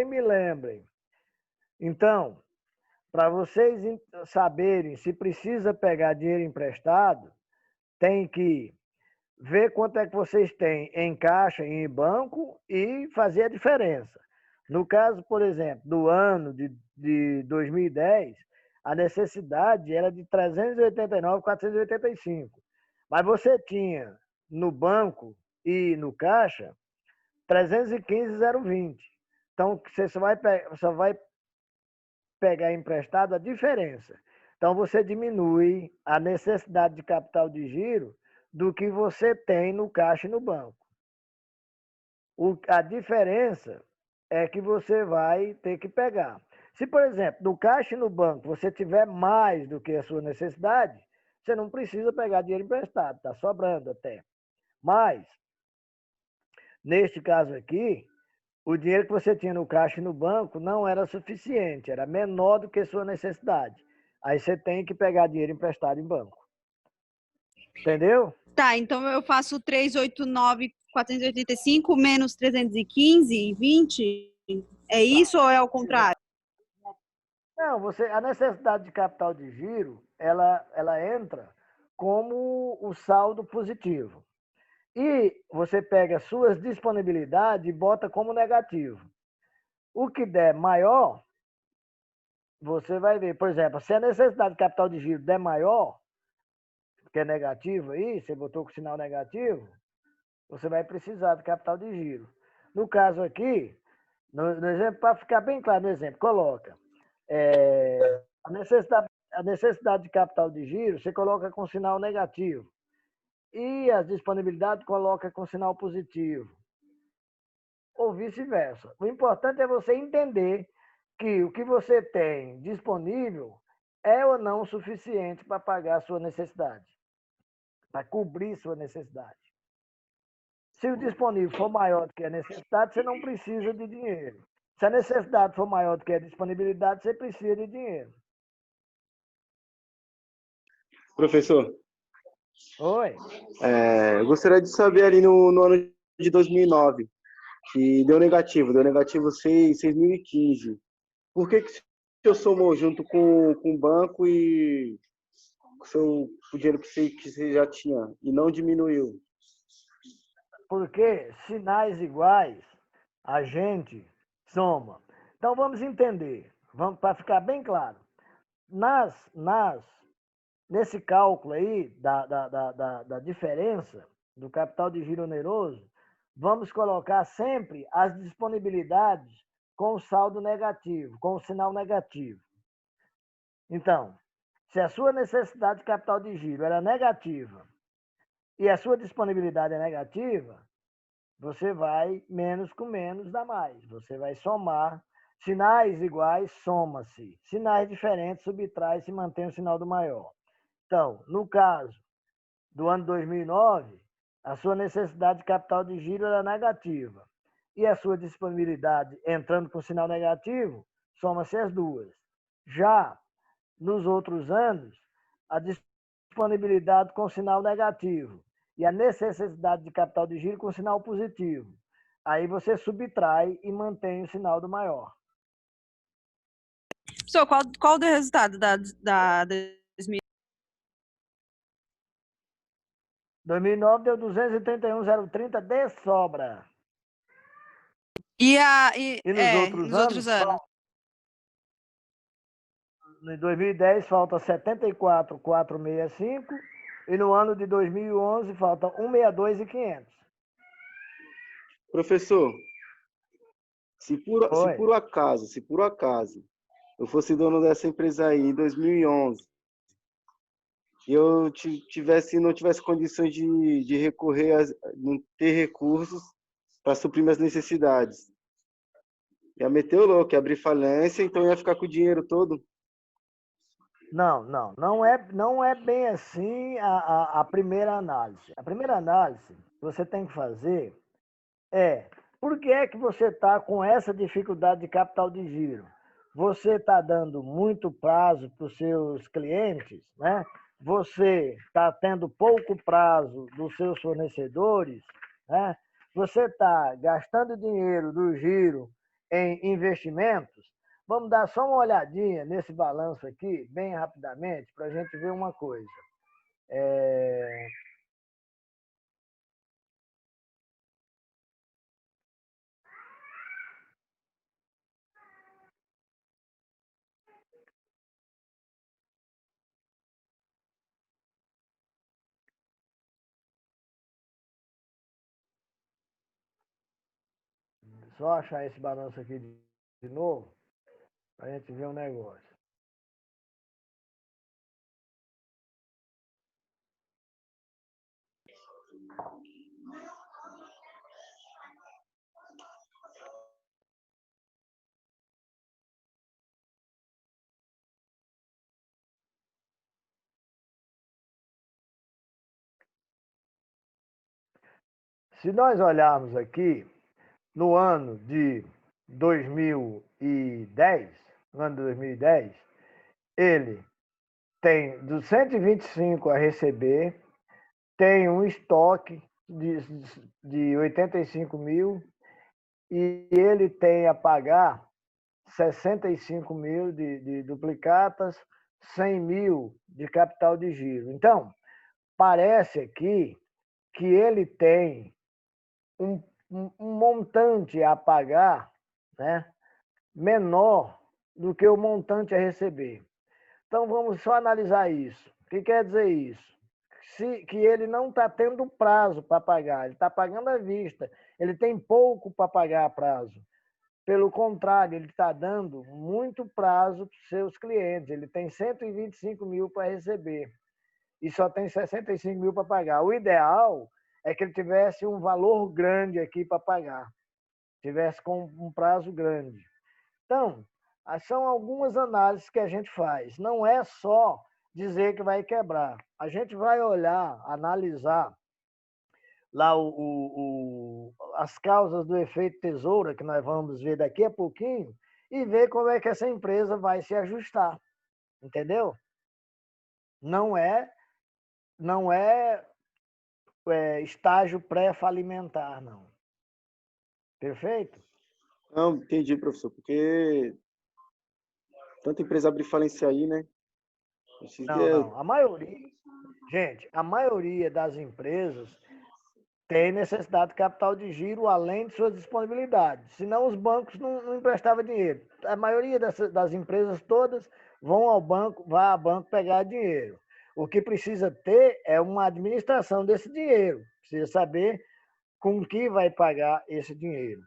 me lembrem. Então, para vocês saberem se precisa pegar dinheiro emprestado, tem que ver quanto é que vocês têm em caixa e em banco e fazer a diferença. No caso, por exemplo, do ano de 2010, a necessidade era de 389.485. Mas você tinha no banco e no caixa 315.020. Então, você só vai pegar emprestado a diferença. Então, você diminui a necessidade de capital de giro do que você tem no caixa e no banco. A diferença é que você vai ter que pegar. Se, por exemplo, no caixa e no banco você tiver mais do que a sua necessidade, você não precisa pegar dinheiro emprestado, está sobrando até. Mas, neste caso aqui, o dinheiro que você tinha no caixa e no banco não era suficiente, era menor do que a sua necessidade. Aí você tem que pegar dinheiro emprestado em banco. Entendeu? Tá, então eu faço 389.485 menos 315,20. É isso ou é ao contrário? Não, a necessidade de capital de giro, ela entra como o saldo positivo. E você pega suas disponibilidades e bota como negativo. O que der maior, você vai ver. Por exemplo, se a necessidade de capital de giro der maior, que é negativo aí, você botou com sinal negativo, você vai precisar de capital de giro. No caso aqui, no exemplo, para ficar bem claro no exemplo, coloca a necessidade de capital de giro, você coloca com sinal negativo. E as disponibilidades coloca com sinal positivo. Ou vice-versa. O importante é você entender que o que você tem disponível é ou não suficiente para pagar a sua necessidade, para cobrir sua necessidade. Se o disponível for maior do que a necessidade, você não precisa de dinheiro. Se a necessidade for maior do que a disponibilidade, você precisa de dinheiro. Professor, Oi? eu gostaria de saber ali no ano de 2009, que deu negativo 6.015. Por que o senhor somou junto com o banco e o dinheiro que você já tinha e não diminuiu? Porque sinais iguais a gente soma. Então vamos entender, para ficar bem claro. Nesse cálculo aí da diferença do capital de giro oneroso, vamos colocar sempre as disponibilidades com o saldo negativo, com o sinal negativo. Então, se a sua necessidade de capital de giro era negativa e a sua disponibilidade é negativa, você vai menos com menos dá mais. Você vai somar. Sinais iguais, soma-se. Sinais diferentes, subtrai-se e mantém o sinal do maior. Então, no caso do ano 2009, a sua necessidade de capital de giro era negativa. E a sua disponibilidade entrando com sinal negativo, soma-se as duas. Já nos outros anos, a disponibilidade com sinal negativo e a necessidade de capital de giro com sinal positivo. Aí você subtrai e mantém o sinal do maior. Professor, qual o resultado da 2009 deu 231.030 de sobra. E nos outros anos? Em 2010 falta 74.465 e no ano de 2011 falta 162.500. Professor, se por acaso eu fosse dono dessa empresa aí em 2011 e eu não tivesse condições de recorrer, não ter recursos para suprir minhas necessidades, ia meter o louco, ia abrir falência, então ia ficar com o dinheiro todo. Não é bem assim a primeira análise. A primeira análise que você tem que fazer por que é que você está com essa dificuldade de capital de giro? Você está dando muito prazo para os seus clientes, né? Você está tendo pouco prazo dos seus fornecedores, né? Você está gastando dinheiro do giro em investimentos, vamos dar só uma olhadinha nesse balanço aqui, bem rapidamente, para a gente ver uma coisa. Só achar esse balanço aqui de novo, para a gente ver um negócio. Se nós olharmos aqui, no ano de 2010, no ano de 2010, ele tem dos 125 a receber, tem um estoque de 85 mil e ele tem a pagar 65 mil de duplicatas, 100 mil de capital de giro. Então, parece aqui que ele tem um montante a pagar, né, menor do que o montante a receber. Então, vamos só analisar isso. O que quer dizer isso? Que ele não está tendo prazo para pagar, ele está pagando à vista, ele tem pouco para pagar a prazo. Pelo contrário, ele está dando muito prazo para os seus clientes, ele tem 125 mil para receber e só tem 65 mil para pagar. O ideal é que ele tivesse um valor grande aqui para pagar, tivesse com um prazo grande. Então, são algumas análises que a gente faz. Não é só dizer que vai quebrar. A gente vai olhar, analisar lá as causas do efeito tesoura, que nós vamos ver daqui a pouquinho, e ver como é que essa empresa vai se ajustar. Entendeu? Não é estágio pré-falimentar, não. Perfeito? Não, entendi, professor, porque tanta empresa abre falência aí, né? Não. A maioria das empresas tem necessidade de capital de giro além de suas disponibilidades. Senão os bancos não emprestavam dinheiro. A maioria das empresas todas vão ao banco, vai ao banco pegar dinheiro. O que precisa ter é uma administração desse dinheiro. Precisa saber com que vai pagar esse dinheiro.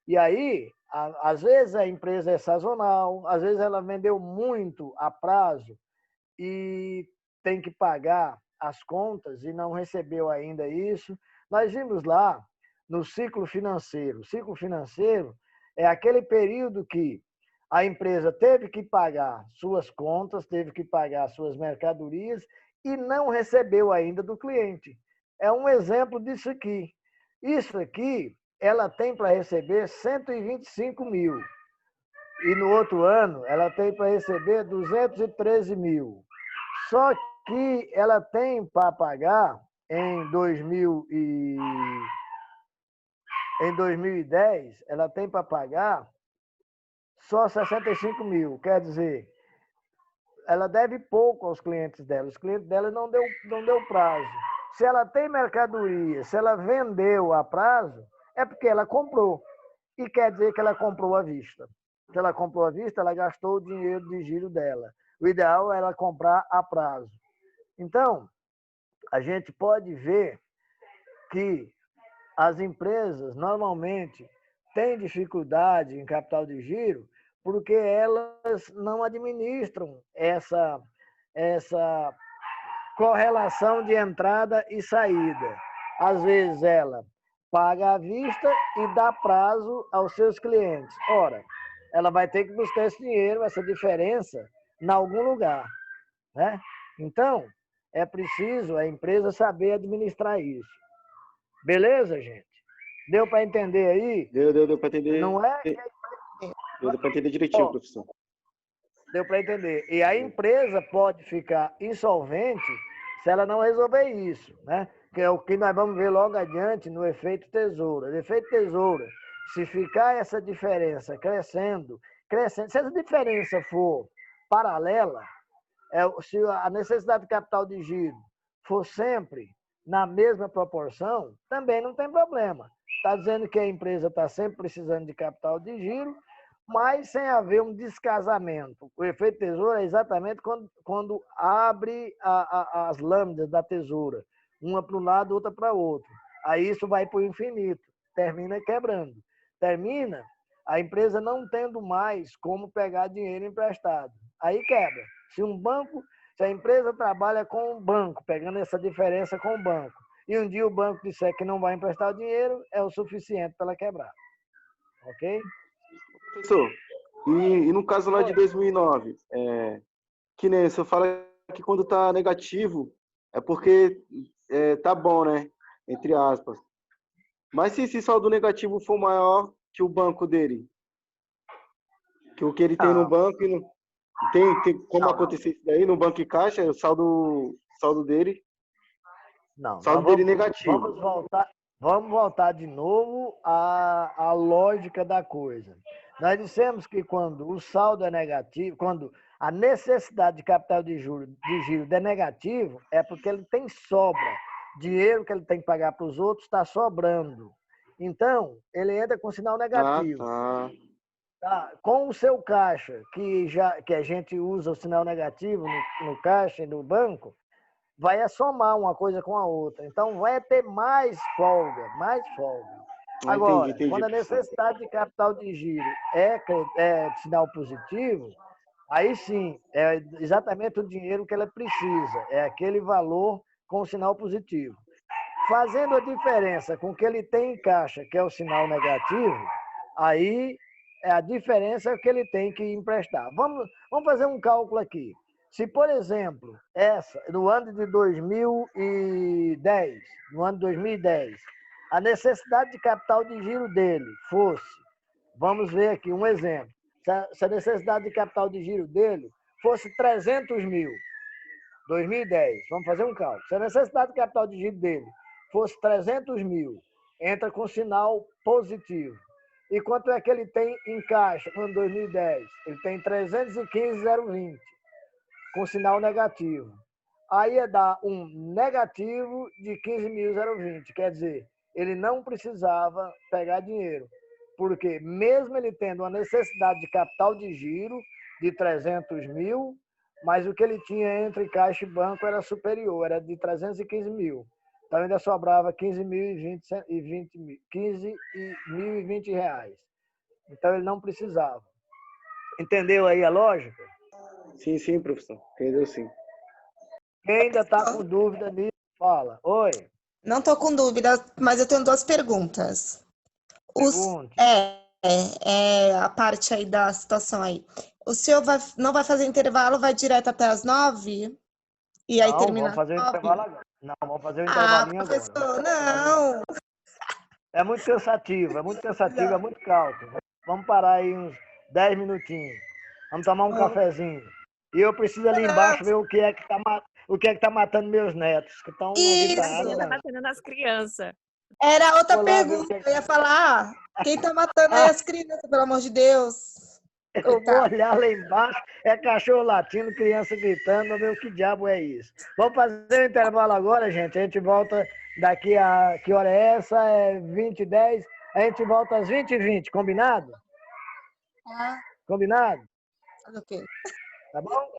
E aí, às vezes a empresa é sazonal, às vezes ela vendeu muito a prazo e tem que pagar as contas e não recebeu ainda isso. Nós vimos lá no ciclo financeiro. O ciclo financeiro é aquele período que a empresa teve que pagar suas contas, teve que pagar suas mercadorias e não recebeu ainda do cliente. É um exemplo disso aqui. Isso aqui, ela tem para receber 125 mil. E no outro ano, ela tem para receber 213 mil. Só que ela tem para pagar em 2010, ela tem para pagar só 65 mil. Quer dizer, ela deve pouco aos clientes dela. Os clientes dela não deu prazo. Se ela tem mercadoria, se ela vendeu a prazo, é porque ela comprou. E quer dizer que ela comprou à vista. Se ela comprou à vista, ela gastou o dinheiro de giro dela. O ideal é ela comprar a prazo. Então, a gente pode ver que as empresas normalmente têm dificuldade em capital de giro porque elas não administram essa correlação de entrada e saída. Às vezes ela paga à vista e dá prazo aos seus clientes. Ora, ela vai ter que buscar esse dinheiro, essa diferença, em algum lugar, né? Então, é preciso a empresa saber administrar isso. Beleza, gente? Deu para entender aí? Deu para entender. Não é? Deu para entender direitinho, professor. Deu para entender. E a empresa pode ficar insolvente se ela não resolver isso, né? Que é o que nós vamos ver logo adiante no efeito tesoura. O efeito tesoura Se ficar essa diferença crescendo, se essa diferença for paralela, se a necessidade de capital de giro for sempre na mesma proporção, também não tem problema. Está dizendo que a empresa está sempre precisando de capital de giro, mas sem haver um descasamento. O efeito tesoura é exatamente quando abre as lâminas da tesoura, uma para um lado, outra para o outro. Aí isso vai para o infinito, termina quebrando. Termina a empresa não tendo mais como pegar dinheiro emprestado. Aí quebra. Se a empresa trabalha com o banco, pegando essa diferença com o banco, e um dia o banco disser que não vai emprestar o dinheiro, é o suficiente para ela quebrar. Ok? Professor, e no caso lá de 2009, que nem o senhor fala que quando está negativo é porque tá bom, né? Entre aspas. Mas se esse saldo negativo for maior que o banco dele, que o que ele tem no banco, tem como acontecer isso daí no banco e caixa, o saldo dele? Não, Saldo dele negativo. Vamos voltar de novo à lógica da coisa. Nós dissemos que quando o saldo é negativo, quando a necessidade de capital de giro é negativo, é porque ele tem sobra. Dinheiro que ele tem que pagar para os outros está sobrando. Então, ele entra com sinal negativo. Tá? Com o seu caixa, que a gente usa o sinal negativo no caixa e no banco, vai somar uma coisa com a outra. Então, vai ter mais folga, mais folga. Agora, entendi, quando a necessidade de capital de giro é sinal positivo, aí sim, é exatamente o dinheiro que ela precisa, é aquele valor com sinal positivo. Fazendo a diferença com o que ele tem em caixa, que é o sinal negativo, aí a diferença é o que ele tem que emprestar. Vamos fazer um cálculo aqui. Se, por exemplo, no ano de 2010, a necessidade de capital de giro dele fosse, vamos ver aqui um exemplo, se a necessidade de capital de giro dele fosse 300 mil, 2010, vamos fazer um cálculo. Se a necessidade de capital de giro dele fosse 300 mil, entra com sinal positivo. E quanto é que ele tem em caixa no ano 2010? Ele tem 315,020, com sinal negativo. Aí ia dar um negativo de 15.020, quer dizer, ele não precisava pegar dinheiro, porque mesmo ele tendo uma necessidade de capital de giro de 300 mil, mas o que ele tinha entre caixa e banco era superior, era de 315 mil. Então ainda sobrava 15.020 reais. Então ele não precisava. Entendeu aí a lógica? Sim, professor. Entendeu sim. Quem ainda está com dúvida nisso, fala. Oi. Não estou com dúvida, mas eu tenho duas perguntas. Pergunte. A parte aí da situação aí. O senhor não vai fazer intervalo, vai direto até as 9? E aí termina vamos fazer o intervalo agora. Não, vamos fazer o intervalinho professor, agora. Não. É muito cansativo, é muito cálculo. Vamos parar aí uns 10 minutinhos. Vamos tomar um cafezinho. E eu preciso ali embaixo ver o que é que tá matando meus netos, que estão agitados. Tá matando as crianças. Era outra pergunta. Eu ia falar, quem tá matando aí as crianças, pelo amor de Deus? Eu vou olhar lá embaixo, é cachorro latindo, criança gritando, vamos ver o que diabo é isso. Vamos fazer o intervalo agora, gente. A gente volta daqui a... Que hora é essa? É 20h10. A gente volta às 20h20, combinado? Combinado? Ok. Tá bom?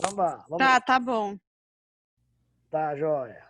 Vamos lá. Tá bom. Tá, joia.